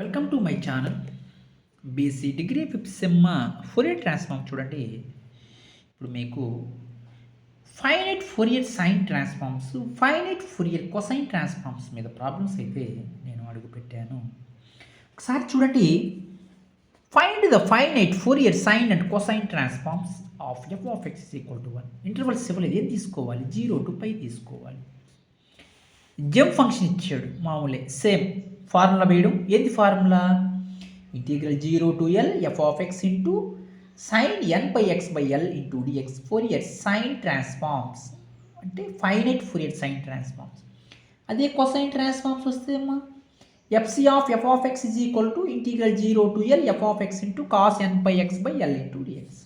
Welcome to my channel. BSc degree fifth sem Fourier transform చూడండి. ఇప్పుడు మీకు finite Fourier sine transforms, finite Fourier cosine transforms మీద problems అయితే నేను అడుగు పెట్టాను. ఒకసారి చూడండి. Find the finite Fourier sign and cosine transforms of f of x is equal to 1. Intervals ఇవ్వలేదు, ఏం తీసుకోవాలి? 0 to π తీసుకోవాలి. జెమ్ ఫంక్షన్ ఇచ్చాడు, మామూలే సేమ్ ఫార్ములా వేయడం. ఏంది formula? Integral 0 to L f of x into sine n by x by L into dx Fourier sine transforms అంటే finite Fourier sine transforms. అదే కొసైన్ ట్రాన్స్ఫార్మ్స్ వస్తే అమ్మా FC of f of x is equal to integral 0 to L f of x into cos n by x by L into dx.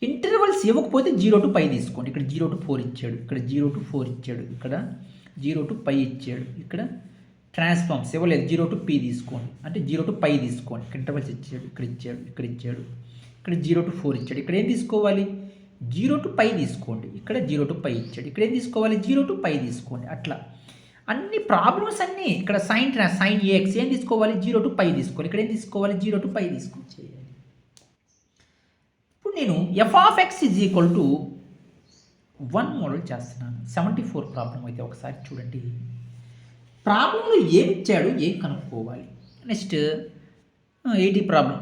Intervals ఇవ్వకపోతే 0 to π తీసుకోండి. ఇక్కడ 0 to 4 ఇచ్చాడు, ఇక్కడ 0 to 4 ఇచ్చాడు, ఇక్కడ 0 to π ఇచ్చాడు. ఇక్కడ ట్రాన్స్ఫార్మ్స్ ఇవ్వలేదు, 0 to p తీసుకోండి, అంటే 0 to π తీసుకోండి. ఇక్కడ ఇంటర్వల్స్ ఇచ్చాడు, ఇక్కడ ఇచ్చాడు, ఇక్కడ ఇచ్చాడు, ఇక్కడ 0 to 4 ఇచ్చాడు. ఇక్కడ ఏం తీసుకోవాలి? 0 to π తీసుకోండి. ఇక్కడ 0 to π ఇచ్చాడు, ఇక్కడ ఏం తీసుకోవాలి? 0 to π తీసుకోండి. అట్లా అన్ని ప్రాబ్లమ్స్ అన్నీ ఇక్కడ సైన్ ఏఎక్స్ ఏం తీసుకోవాలి? 0 to π తీసుకోవాలి. ఇక్కడ ఏం తీసుకోవాలి? 0 to π తీసుకొని చేయాలి. ఇప్పుడు నేను F of x is equal to 1 model చేస్తున్నాను. 74 ప్రాబ్లం అయితే ఒకసారి చూడండి. ప్రాబ్లంలో ఏమి ఇచ్చాడు, ఏం కనుక్కోవాలి. నెక్స్ట్ 80 ప్రాబ్లం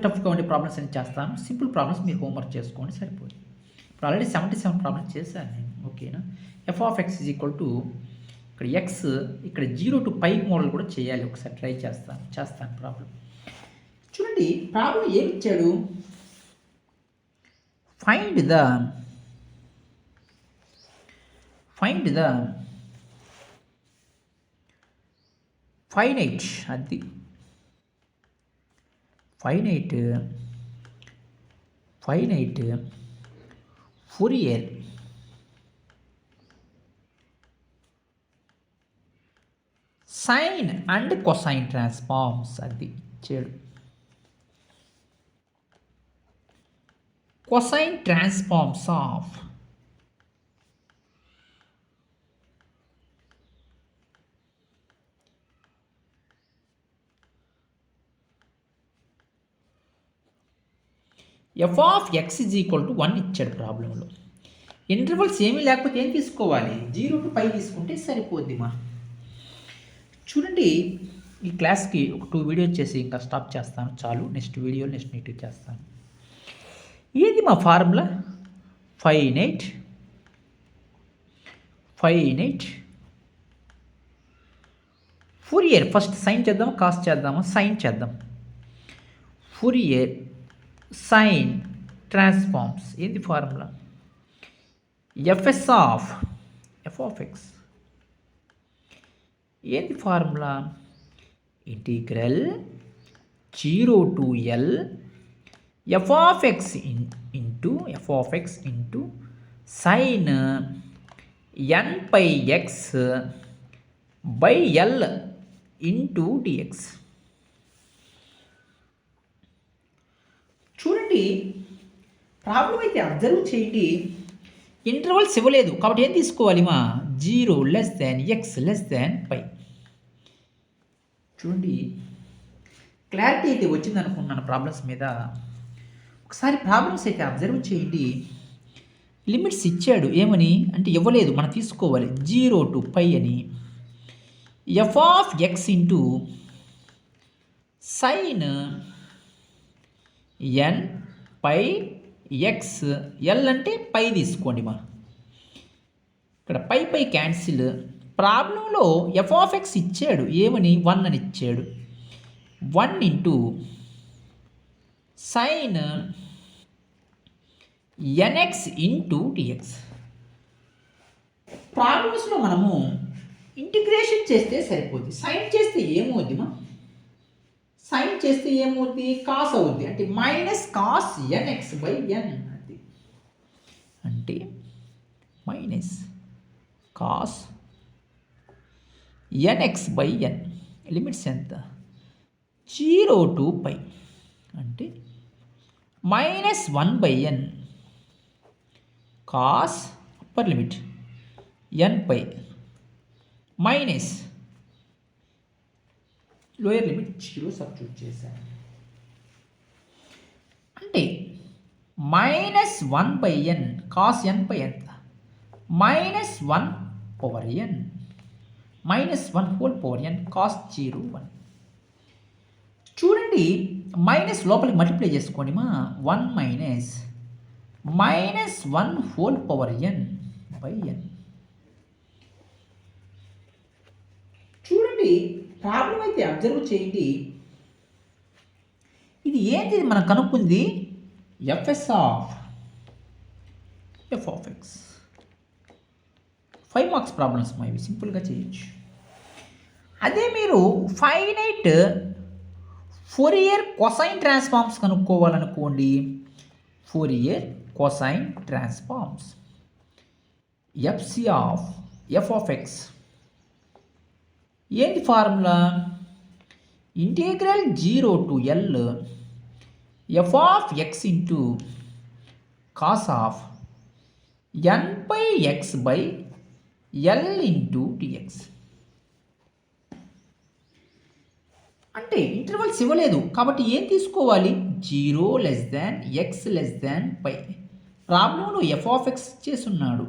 టఫ్గా ఉండే ప్రాబ్లమ్స్ అని చేస్తాను. సింపుల్ ప్రాబ్లమ్స్ మీరు హోంవర్క్ చేసుకోండి, సరిపోతుంది. ఇప్పుడు ఆల్రెడీ 77 ప్రాబ్లమ్స్ చేశాను నేను, ఓకేనా. F of x is equal to ఇక్కడ ఎక్స్, ఇక్కడ 0 to π మోడల్ కూడా చేయాలి. ఒకసారి ట్రై చేస్తాను ప్రాబ్లం. చూడండి, ప్రాబ్లం ఏమి ఇచ్చాడు? ఫైండ్ ద ఫైనైట్, అది finite Fourier sign and cosine transforms, అది ఇచ్చాడు. Cosine transforms of f of x is equal to 1 ఇచ్చాడు ప్రాబ్లంలో. ఇంటర్వల్స్ ఏమీ లేకపోతే ఏం తీసుకోవాలి? 0 to π తీసుకుంటే సరిపోద్ది మా. చూడండి, ఈ క్లాస్కి ఒక 2 వీడియోస్ చేసి ఇంకా స్టాప్ చేస్తాను, చాలు. నెక్స్ట్ వీడియో నెక్స్ట్ నీట్గా చేస్తాను. ఏది మా formula? Finite Fourier. First sine చేద్దామా, కాస్ చేద్దామా? సైన్ చేద్దాం. ఫోరియర్ సైన్ ట్రాన్స్ఫార్మ్స్ ఏంది formula? FS of f of x ఏంది formula? Integral 0 to L f of x into sine n pi x by L into dx. చూడండి, problem అయితే observe చేయండి. Intervals ఇవ్వలేదు కాబట్టి ఏం తీసుకోవాలి మా? 0 less than x less than π. చూడండి, క్లారిటీ అయితే వచ్చింది అనుకున్నాను ప్రాబ్లమ్స్ మీద. ఒకసారి ప్రాబ్లమ్స్ అయితే అబ్జర్వ్ చేయండి. లిమిట్స్ ఇచ్చాడు, ఏమని అంటే ఇవ్వలేదు, మనం తీసుకోవాలి 0 to π అని. F of x into sine n pi x, L అంటే పై తీసుకోండి మా. ఇక్కడ పై క్యాన్సిల్. ప్రాబ్లంలో ఎఫ్ ఆఫ్ ఎక్స్ ఇచ్చాడు, ఏమని? 1 అని ఇచ్చాడు. 1 into sine nx into dx. ప్రాబ్లమ్స్లో మనము ఇంటిగ్రేషన్ చేస్తే సరిపోద్ది. సైన్ చేస్తే ఏమవుద్ది మా? సైన్ చేస్తే ఏమవుద్ది? కాస్ అవుద్ది, అంటే minus cos nx by n. అది అంటే minus cos nx by n. Limits ఎంత? 0 to π అంటే -1 by n cos upper limit n π minus lower limit 0 substitute చేశాను. అంటే -1/n cos n పై ఎంత -1/n -1/n cos 0 1. చూడండి మైనస్ లోపలికి మల్టిప్లై చేసుకోండి మా 1 మైనస్ -1/n/n. చూడండి ప్రాబ్లం అయితే అబ్జర్వ్ చేయండి. ఇది ఏంటి మనం కనుక్కుంది FS of f(x). 5 marks problems మా ఇవి సింపుల్గా చేయొచ్చు. అదే మీరు ఫైనైట్ ఫోరియర్ కొసైన్ ట్రాన్స్ఫార్మ్స్ కనుక్కోవాలనుకోండి. Fourier cosine transforms FC of f(x) ఏంటి formula? Integral 0 to L f(x) into cos of n/x/L into dx. అంటే ఇంటర్వల్స్ ఇవ్వలేదు కాబట్టి ఏం తీసుకోవాలి? 0 x π. ప్రాబ్లంలో f(x) చేస్తున్నాడు.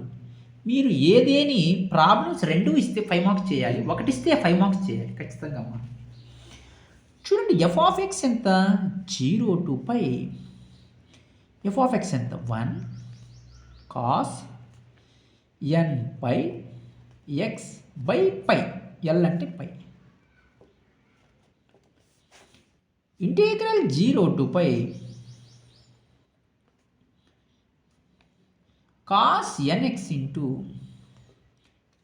మీరు ఏదేని ప్రాబ్లమ్స్ 2 ఇస్తే 5 మార్క్స్ చేయాలి, 1 ఇస్తే 5 మార్క్స్ చేయాలి ఖచ్చితంగా. చూడండి f(x) ఎంత? 0 to π. f(x) ఎంత? 1 cos n/x/π. L అంటే π. ఇంటిగ్రల్ 0 to π cos nx into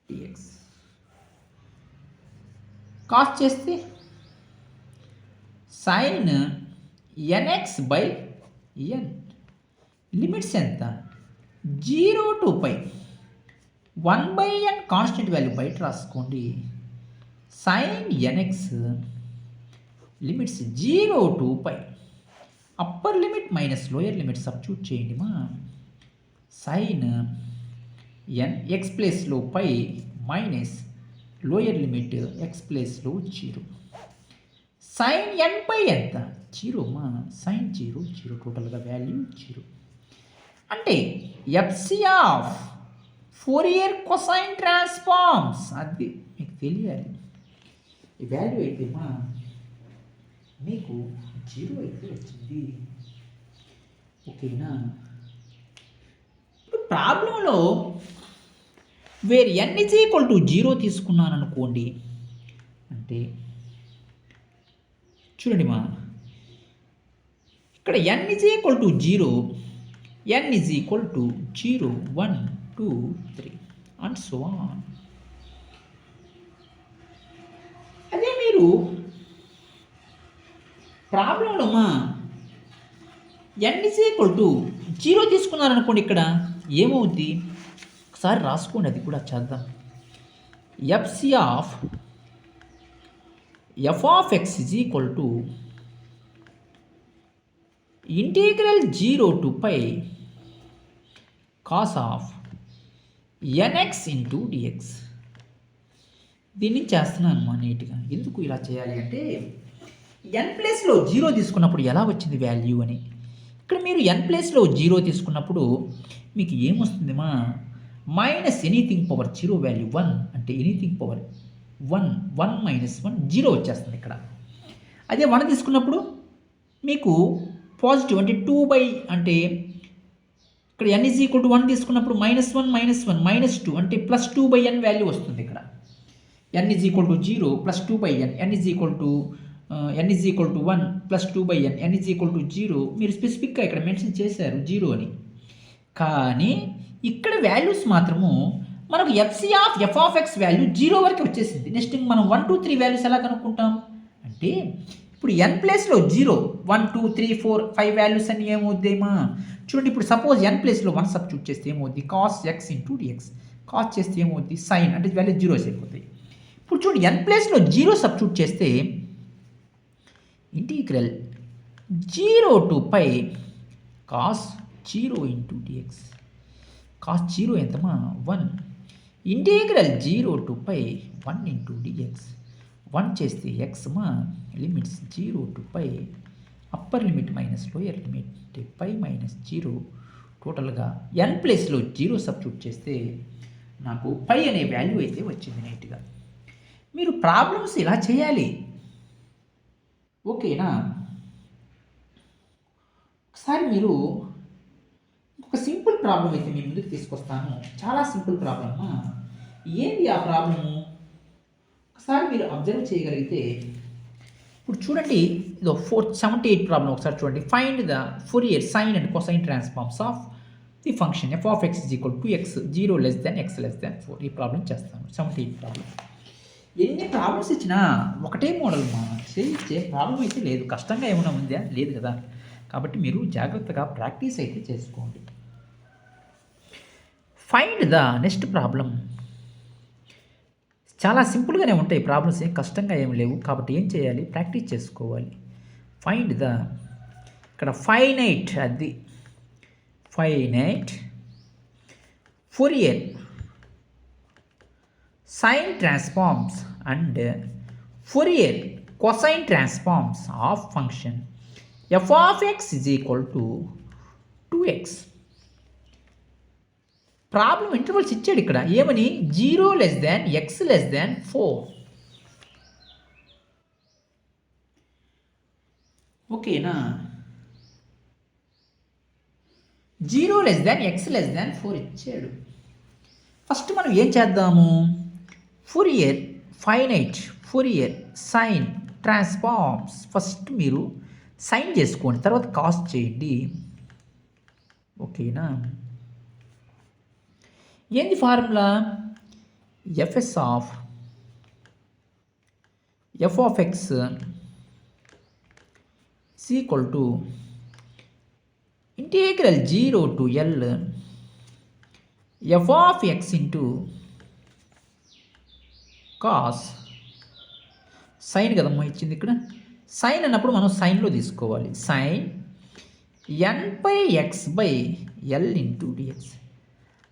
dx. Cos చేస్తే sin nx/n. లిమిట్స్ ఎంత? 0 to π. 1/n కాన్స్టెంట్ వాల్యూ బయట రాసుకోండి. sin nx limits 0 to π. Upper limit minus lower limit substitute చేయండి మా. sin n x ప్లేస్లో π మైనస్ లోయర్ లిమిట్ x ప్లేస్లో 0. sin n పై ఎంత? 0 మా. sin 0 టోటల్గా వాల్యూ 0. అంటే FC of Fourier cosine transforms అది మీకు తెలియాలి. ఈ వాల్యూ అయితే మా మీకు 0 అయితే వచ్చింది. ఓకేనా? ఇప్పుడు ప్రాబ్లంలో వేర్ n = 0 తీసుకున్నాను అనుకోండి. అంటే చూడండి మా ఇక్కడ n = 0, n = 0 1 2 3 and so on. అదే మీరు ప్రాబ్లంలో మా n = 0 తీసుకున్నారనుకోండి. ఇక్కడ ఏమవుద్ది ఒకసారి రాసుకోండి, అది కూడా చేద్దాం. FC of f(x) integral 0 to π cos of nx into dx. దీన్ని చేస్తున్నాను అమ్మా నీట్గా. ఎందుకు ఇలా చేయాలి అంటే n ప్లేస్లో 0 తీసుకున్నప్పుడు ఎలా వచ్చింది వాల్యూ అని. ఇక్కడ మీరు n ప్లేస్లో 0 తీసుకున్నప్పుడు మీకు ఏమొస్తుంది మా? మైనస్ ఎనీథింగ్ పవర్ 0 వాల్యూ 1 అంటే ఎనీథింగ్ పవర్ 1 1 - 1 0 వచ్చేస్తుంది ఇక్కడ. అదే 1 తీసుకున్నప్పుడు మీకు పాజిటివ్ అంటే 2 అంటే ఇక్కడ n = 1 తీసుకున్నప్పుడు -1 - 1 -2 అంటే +2/n వాల్యూ వస్తుంది ఇక్కడ. n = 0 +2/n, n = 1 +2/n, n = 0. మీరు స్పెసిఫిక్గా ఇక్కడ మెన్షన్ చేశారు 0 అని. కానీ ఇక్కడ వాల్యూస్ మాత్రము మనకు ఎఫ్సి ఆఫ్ f(x) వాల్యూ 0 వరకు వచ్చేసింది. నెక్స్ట్ మనం 1 2 3 వాల్యూస్ ఎలా కనుక్కుంటాం అంటే ఇప్పుడు n ప్లేస్లో 0 1 2 3 4 5 వాల్యూస్ అని ఏమవుద్దేమా? చూడండి ఇప్పుడు సపోజ్ n ప్లేస్లో 1 సబ్స్టిట్యూట్ చేస్తే ఏమవుద్ది? cos x into dx. Cos చేస్తే ఏమవుద్ది? sin అంటే వాల్యూ 0 అయిపోతాయి. ఇప్పుడు చూడండి n ప్లేస్లో 0 సబ్స్టిట్యూట్ చేస్తే integral 0 to π cos 0 into dx. cos 0 ఎంతమా? 1. Integral 0 to π 1 into dx. 1 చేస్తే ఎక్స్ మా limits 0 to pi upper limit minus lower limit pi minus 0 టోటల్గా n ప్లేస్లో 0 సబ్స్టిట్యూట్ చేస్తే నాకు పై అనే వాల్యూ అయితే వచ్చింది నీట్గా. మీరు ప్రాబ్లమ్స్ ఇలా చేయాలి, ఓకేనా? ఒకసారి మీరు ఒక సింపుల్ ప్రాబ్లం అయితే మీ ముందుకు తీసుకొస్తాను. చాలా సింపుల్ ప్రాబ్లమ్. ఏంటి ఆ ప్రాబ్లము ఒకసారి మీరు అబ్జర్వ్ చేయగలిగితే, ఇప్పుడు చూడండి, ఇదో 78 ప్రాబ్లం ఒకసారి చూడండి. Find the Fourier sine and cosine transforms of the function f of x is equal to x 0 less than x less than 4. ఈ ప్రాబ్లం చేస్తాను. 78 ప్రాబ్లం. ఎన్ని ప్రాబ్లమ్స్ ఇచ్చినా ఒకటే మోడల్ మా చేయించే ప్రాబ్లం అయితే లేదు. కష్టంగా ఏమైనా ఉందా? లేదు కదా. కాబట్టి మీరు జాగ్రత్తగా ప్రాక్టీస్ అయితే చేసుకోండి. Find the next problem. చాలా సింపుల్గానే ఉంటాయి ప్రాబ్లమ్స్, ఏం కష్టంగా ఏమి లేవు. కాబట్టి ఏం చేయాలి? ప్రాక్టీస్ చేసుకోవాలి. ఫైండ్ ద, ఇక్కడ ఫైనైట్, అది finite Fourier sine transforms and Fourier cosine transforms of function f of x is equal to 2x. Problem intervals ఇచ్చాడు ఇక్కడ ఏమని? 0 less than x less than 4. ఓకేనా? 0 less than x less than 4 ఇచ్చాడు. First మనం ఏం చేద్దాము? Fourier finite Fourier sine transforms first మీరు sign చేసుకోండి, తర్వాత కాస్ట్ చేయండి, ఓకేనా? ఏంది formula? f of x is equal to integral 0 to L f of x into cos sine కదమ్మా ఇచ్చింది ఇక్కడ. సైన్ అన్నప్పుడు మనం సైన్లో తీసుకోవాలి. Sine n/x/L into dx.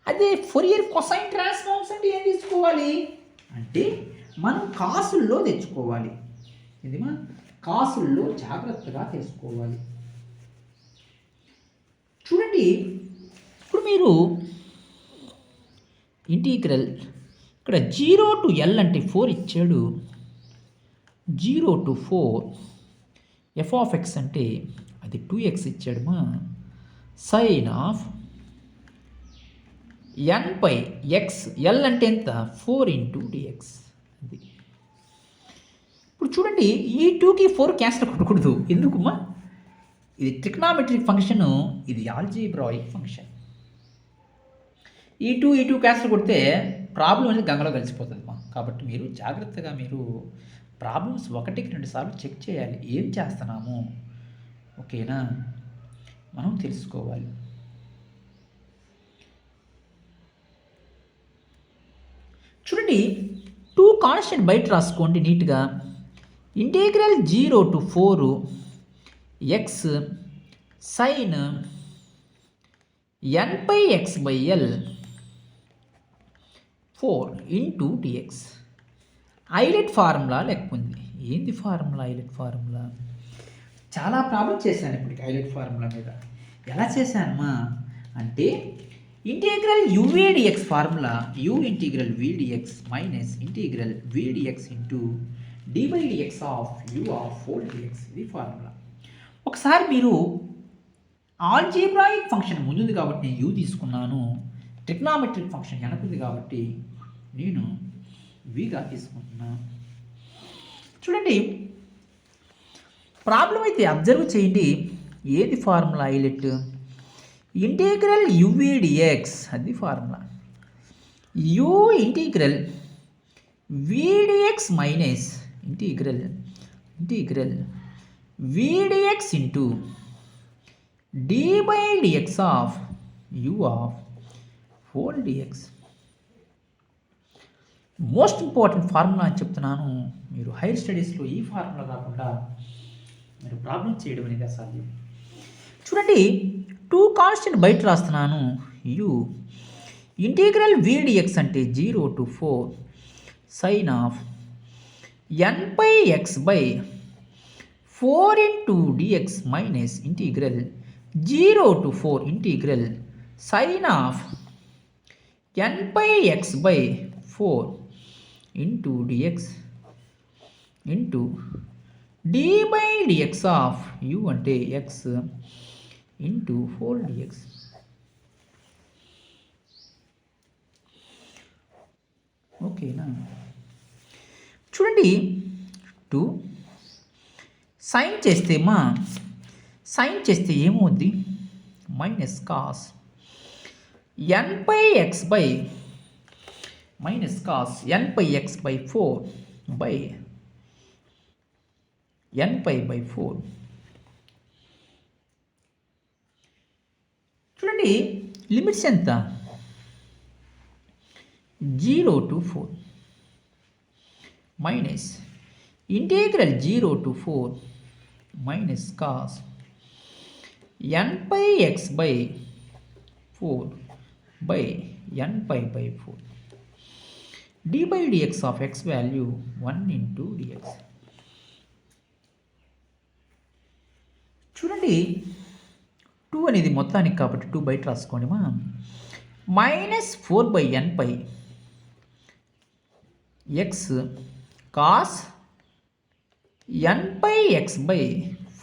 అదే ఫోరియర్ కొసైన్ ట్రాన్స్ఫార్మ్స్ అంటే ఏం తీసుకోవాలి అంటే మనం కాసుల్లో తెచ్చుకోవాలి. ఇది మా కాసుల్లో జాగ్రత్తగా తెలుసుకోవాలి. చూడండి, ఇప్పుడు మీరు ఇంటీగ్రల్ ఇక్కడ 0 to L అంటే 4 ఇచ్చాడు. 0 to 4 f of x అంటే అది 2x ఇచ్చాడు మా. సైన్ ఆఫ్ n/x L అంటే ఎంత? 4 ఇంటూ డిఎక్స్. అది ఇప్పుడు చూడండి, ఈ 2కి 4 క్యాన్సిల్ కొట్టకూడదు. ఎందుకుమా? ఇది ట్రిగ్నామెట్రిక్ ఫంక్షన్, ఇది ఆల్జీబ్రాయిక్ ఫంక్షన్. ఈ టూ క్యాన్సిల్ కొడితే ప్రాబ్లం అనేది గంగలో కలిసిపోతుంది మా. కాబట్టి మీరు జాగ్రత్తగా మీరు ప్రాబ్లమ్స్ 1కి 2 సార్లు చెక్ చేయాలి. ఏం చేస్తున్నాము, ఓకేనా? మనం తెలుసుకోవాలి. చూడండి, 2 కాన్స్టెంట్ బయట రాసుకోండి నీట్గా. Integral 0 to 4 x sine n/x/L 4 into dx. ILATE formula లెక్కుంది. ఏంది ఫార్ములా? ఐలెట్ ఫార్ములా చాలా ప్రాబ్లం చేశాను ఇప్పటికి ఐలెట్ ఫార్ములా మీద. ఎలా చేశానమ్మా అంటే integral UVdx formula u integral VdX minus integral VdX into d/dx of u of 4dx. ఇది ఫార్ములా. ఒకసారి మీరు ఆల్జీబ్రాయిక్ ఫంక్షన్ ముందుంది కాబట్టి నేను u తీసుకున్నాను, ట్రిగ్నామెట్రిక్ ఫంక్షన్ వెనకుంది కాబట్టి నేను vగా తీసుకుంటున్నాను. చూడండి, ప్రాబ్లం అయితే అబ్జర్వ్ చేయండి. ఏది ఫార్ములా? ఐలెట్ ఇంటిగ్రల్ UVdx, అది formula. u integral VdX minus integral VdX into d/dx of u of 4dx. Most important formula అని చెప్తున్నాను. మీరు హైయర్ స్టడీస్లో ఈ ఫార్ములా కాకుండా మీరు ప్రాబ్లం చేయడం అనేది అసాధ్యం. చూడండి, 2 కాన్స్టెంట్ బయట రాస్తున్నాను. u ఇంటిగ్రల్ VdX అంటే 0 to 4 sine of n by x by 4 into dx minus integral 0 to 4 integral sin of n by x by 4 into dx into d by dx of u అంటే x into 4 dx. ఓకేనా? చూడండి 2 sign చేస్తే ఏమవుద్ది minus cos n by x by minus cos n by x by 4 by n pi by 4. చూడండి limits ఎంత 0 to 4 minus integral 0 to 4 minus cos n pi x by 4 by n pi by 4 d by dx of x value 1 into dx. చూడండి 2 అనేది మొత్తానికి కాబట్టి 2 బయట రాసుకోండి మా minus 4 by n pi x cos n pi x by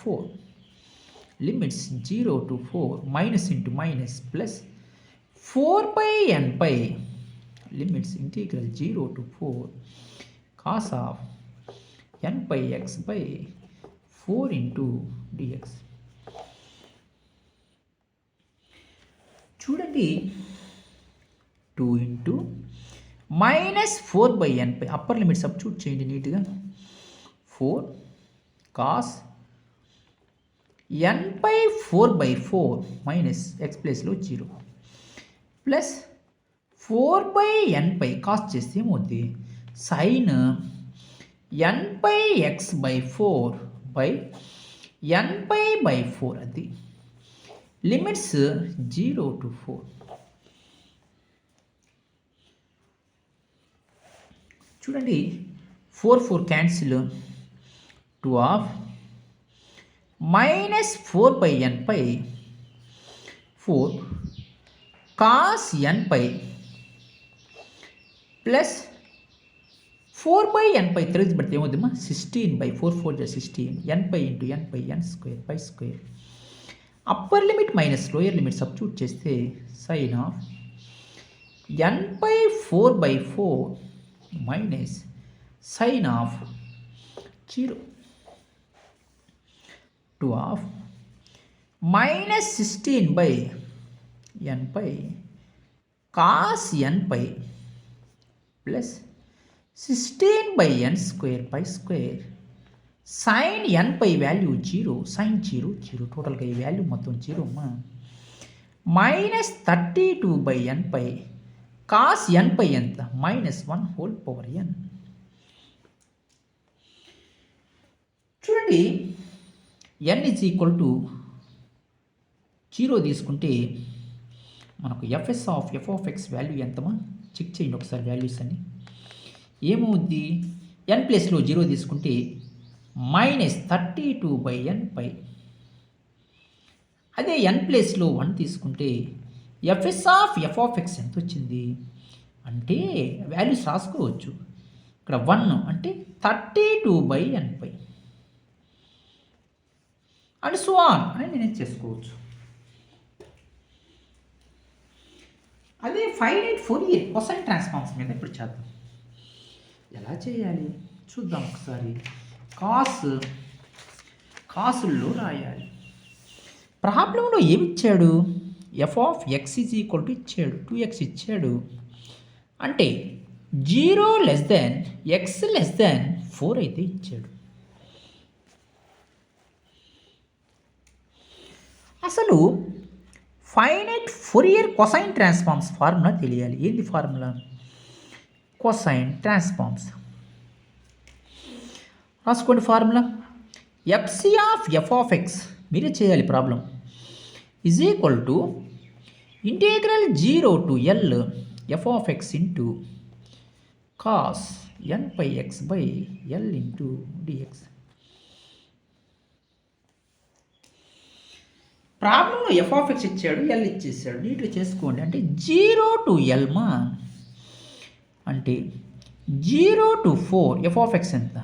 4 limits 0 to 4 minus into minus plus 4 by n pi limits integral 0 to 4 cos of n pi x by 4 into dx. చూడండి 2 into minus 4 by n pi upper limit substitute చేయండి నీట్గా 4 cos n pi 4 by 4 minus x ప్లేస్లో 0 plus 4 by n pi cos చేస్తే ఏమవుద్ది sine n pi x by 4 by n pi by 4 అది limits 0 to 4. చూడండి 4 cancel 2 of minus 4 by n pi 4 cos n pi plus 4 by n pi తిరిగి పెడితే ఏమవుతుందమ్మా 16 by 4 4 16 n pi into n pi n square pi square upper limit minus lower limit substitute చేస్తే sine of n pi 4 by 4 minus sine of 0 2 of minus 16 by n pi cos n pi plus 16 by n square pi square sine n pi value 0 sine 0 టోటల్గా ఈ value మొత్తం 0 అమ్మా minus 32 by n pi cos n pi ఎంత minus 1 whole power n. చూడండి n is equal to 0 తీసుకుంటే మనకు f of x value ఎంతమా check చేయండి ఒకసారి వాల్యూస్ అన్ని ఏమవుద్ది n ప్లేస్లో 0 తీసుకుంటే మైనస్ 32 by n పై అదే n ప్లేస్లో 1 తీసుకుంటే ఎఫ్ ఆఫ్ ఎక్స్ ఎంత వచ్చింది అంటే వాల్యూస్ రాసుకోవచ్చు ఇక్కడ 1 అంటే 32 by n pi and so on అని నేను చేసుకోవచ్చు. అదే ఫైనైట్ ఫోరియర్ కొసైన్ ట్రాన్స్ఫార్మ్స్ మీద ఇప్పుడు చేద్దాం. ఎలా చేయాలి చూద్దాం ఒకసారి. కాసుల్లో రాయాలి. ప్రాబ్లంలో ఏమి ఇచ్చాడు F of x is equal to ఇచ్చాడు 2x ఇచ్చాడు అంటే 0 less than X less than 4 అయితే ఇచ్చాడు. అసలు finite Fourier cosine transforms formula తెలియాలి. ఏంది ఫార్ములా కొసైన్ ట్రాన్స్ఫార్మ్స్ రాసుకోండి. Formula FC of f of X మీరే చేయాలి. Problem is equal to integral 0 to L f of x into cos n by x by l into dx. ప్రాబ్లంలో f of x ఇచ్చాడు, L ఇచ్చేసాడు. నీట్గా చేసుకోండి. అంటే 0 to l మా, అంటే 0 to 4 ఎఫ్ ఆఫ్ ఎక్స్ ఎంత,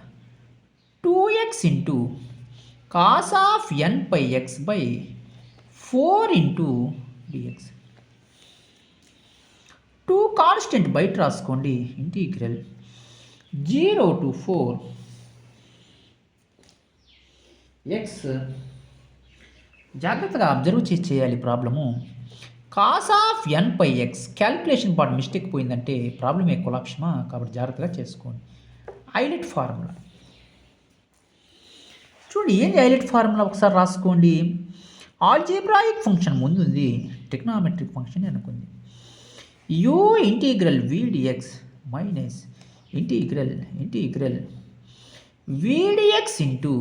2x into cos of n pi x by 4 into dx. 2 constant బయట రాసుకోండి. Integral 0 to 4 x. జాగ్రత్తగా అబ్జర్వ్ చేయాలి problem. Cos of n pi x, calculation part mistake పోయిందంటే ప్రాబ్లం ఏ కొలాప్షమా, కాబట్టి జాగ్రత్తగా చేసుకోండి. హైలైట్ ఫార్ములా చూడండి. ఏంది హైలైట్ ఫార్ములా ఒకసారి రాసుకోండి. ఆల్జీబ్రాయిక్ ఫంక్షన్ ముందుంది, ట్రిగ్నామెట్రిక్ ఫంక్షన్ అనుకుంది. You integral vdx minus integral vdx into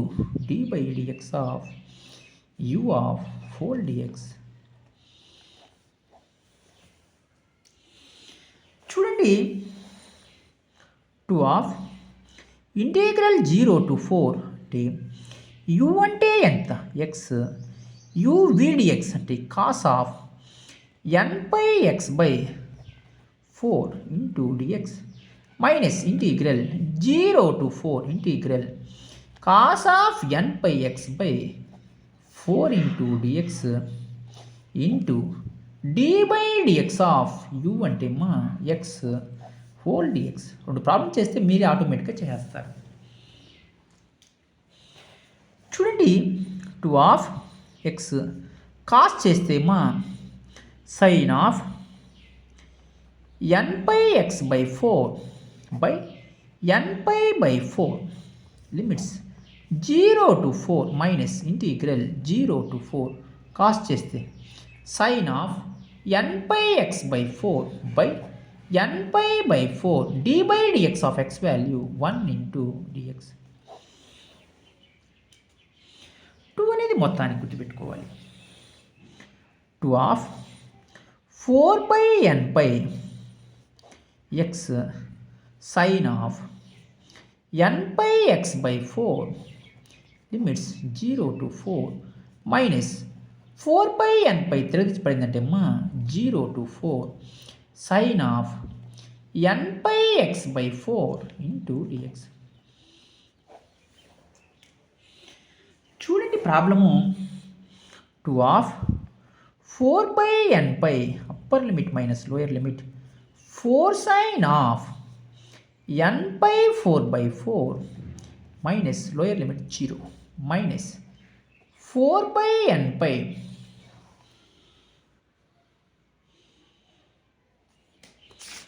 d by dx of u of 4 dx. చూడండి, 2 ఆఫ్ ఇంటిగ్రల్ 0 to 4 అంటే u అంటే ఎంత, x, u vdx అంటే cos of n pi x by 4 into dx minus integral 0 to 4 integral cos of n pi x by 4 into dx into d by dx of u అంటే మా x whole dx. రెండు problem చేస్తే మీరే ఆటోమేటిక్గా చేస్తారు. చూడండి, 2 of X cos చేస్తే మా sine of n pi x by 4 by n pi by 4 limits 0 to 4 minus integral 0 to 4 cos చేస్తే sine of n pi x by 4 by n pi by 4 d by dx of x value 1 into dx. 2 అనేది మొత్తానికి గుర్తుపెట్టుకోవాలి. 2 of 4 by n pi x sine of n pi x by 4 limits 0 to 4 minus 4 pi n pi తిరగబడిందంటే మా 0 to 4 sine of n pi x by 4 into dx. చూడండి problem. 2 of 4 by n pi upper limit minus lower limit 4 sine of n pi 4 by 4 minus lower limit 0 minus 4 by n pi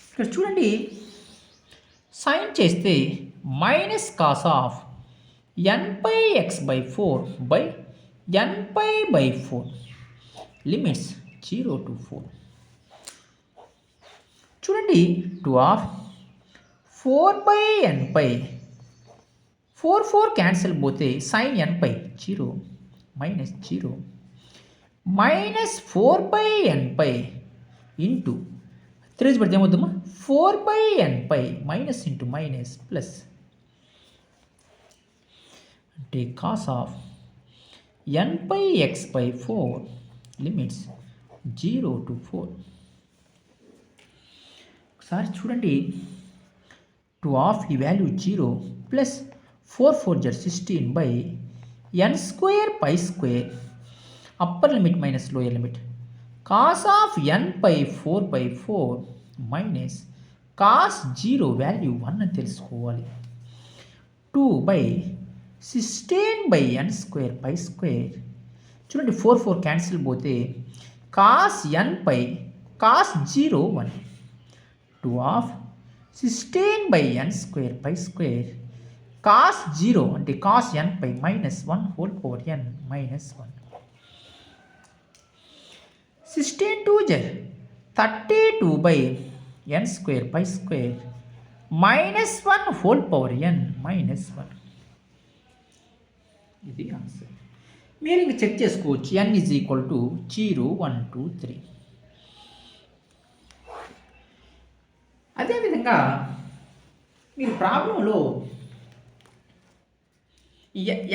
ఇక్కడ చూడండి, sine చేస్తే minus cos of n pi x by 4 by n pi by 4 limits 0 to 4. చూడండి, 2 of 4 by n pi 4 cancel పోతే sine n pi 0 minus 0 minus 4 by n pi into 3 పడితే ఏమవుతుందమ్మా 4 by n pi minus into minus plus అంటే cos of n pi x by 4 limits 0 to 4. ఒకసారి చూడండి, 2 of ఈ value 0 plus 4 4 16 by n square pi square upper limit minus lower limit cos of n pi 4 by 4 minus cos 0 value 1 అని తెలుసుకోవాలి. 2 by 16 by n square pi square. చూడండి, 4 cancel పోతే cos n pi cos 0 1. 2 of 16 by n square pi square cos 0 అంటే cos n pi minus 1 whole power n minus 1. 16 2 32 by n square pi square minus 1 whole power n minus 1. ఇది answer. మీరు ఇంక check చేసుకోవచ్చు. n is equal to 0 1 2 3. అదేవిధంగా మీరు ప్రాబ్లంలో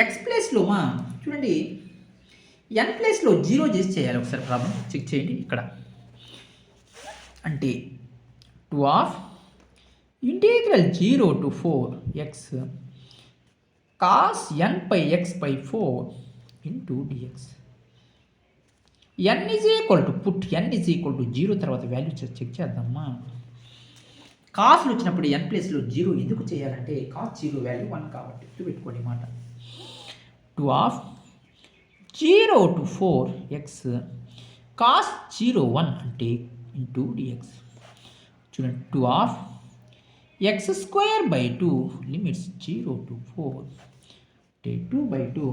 X ప్లేస్లో చూడండి ఎన్ ప్లేస్లో 0 చేసి చేయాలి. ఒకసారి ప్రాబ్లం చెక్ చేయండి. ఇక్కడ అంటే 2 of integral 0 to 4x cos n by x by 4 into dx. n is equal to put n is equal to 0 తర్వాత వాల్యూ చెక్ చేద్దామా. కాస్లు వచ్చినప్పుడు n ప్లేస్లో 0 ఎందుకు చేయాలంటే కాస్ 0 వాల్యూ 1 కాబట్టి పెట్టుకోండి మాట. 2 ఆఫ్ 0 to 4x cos 0 1 అంటే ఇంటూ dx. చూడండి 2 of x square by 2 limits 0 to 4 అంటే 2/2.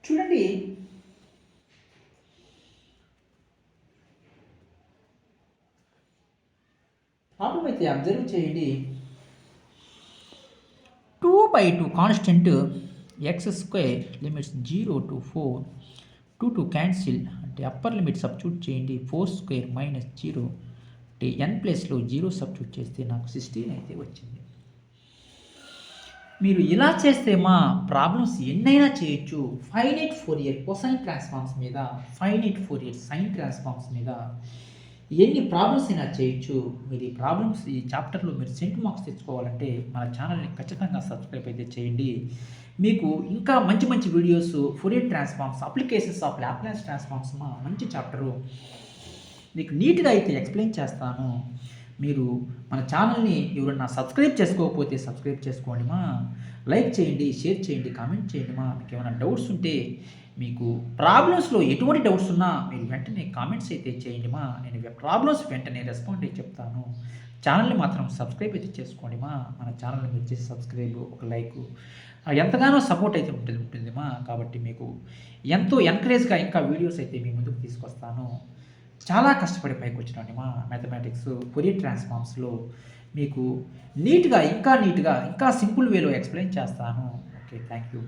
చూడండి ప్రాబ్లం అయితే అబ్జర్వ్ చేయండి. 2/2 constant X square limits 0 to 4 2 cancel అంటే అప్పర్ లిమిట్ సబ్స్టిట్యూట్ చేయండి. 4 స్క్వేర్ మైనస్ 0 అంటే n ప్లేస్లో 0 సబ్స్టిట్యూట్ చేస్తే నాకు 16 అయితే వచ్చింది. మీరు ఇలా చేస్తే ప్రాబ్లమ్స్ ఎన్నైనా చేయొచ్చు. ఫైనైట్ ఫోరియర్ కొసైన్ ట్రాన్స్ఫార్మ్స్ మీద, ఫైనైట్ ఫోరియర్ సైన్ ట్రాన్స్ఫార్మ్స్ మీద ఎన్ని ప్రాబ్లమ్స్ అయినా చేయొచ్చు. మీరు ఈ ప్రాబ్లమ్స్ ఈ చాప్టర్లో మీరు సెంట్ మార్క్స్ తెచ్చుకోవాలంటే మన ఛానల్ని ఖచ్చితంగా సబ్స్క్రైబ్ అయితే చేయండి. మీకు ఇంకా మంచి మంచి videos Fourier transforms, applications of Laplace transforms మంచి చాప్టరు మీకు నీట్గా అయితే ఎక్స్ప్లెయిన్ చేస్తాను. మీరు మన ఛానల్ని ఎవరన్నా సబ్స్క్రైబ్ చేసుకోకపోతే సబ్స్క్రైబ్ చేసుకోండి లైక్ చేయండి, షేర్ చేయండి, కామెంట్ చేయండి మీకు ఏమైనా డౌట్స్ ఉంటే, మీకు ప్రాబ్లమ్స్లో ఎటువంటి డౌట్స్ ఉన్నా మీరు వెంటనే కామెంట్స్ అయితే చేయండి నేను ప్రాబ్లమ్స్ వెంటనే రెస్పాండ్ అయితే చెప్తాను. ఛానల్ని మాత్రం సబ్స్క్రైబ్ అయితే చేసుకోండి మన ఛానల్ని మీరు చేసి సబ్స్క్రైబ్, ఒక లైక్ ఎంతగానో సపోర్ట్ అయితే ఉంటుంది కాబట్టి మీకు ఎంతో ఎంకరేజ్గా ఇంకా వీడియోస్ అయితే మీ ముందుకు తీసుకొస్తాను. చాలా కష్టపడి పైకి వచ్చినండి మ్యాథమెటిక్స్ ఫోరియర్ ట్రాన్స్ఫార్మ్స్లో మీకు నీట్గా ఇంకా సింపుల్ వేలో ఎక్స్ప్లెయిన్ చేస్తాను. Okay, thank you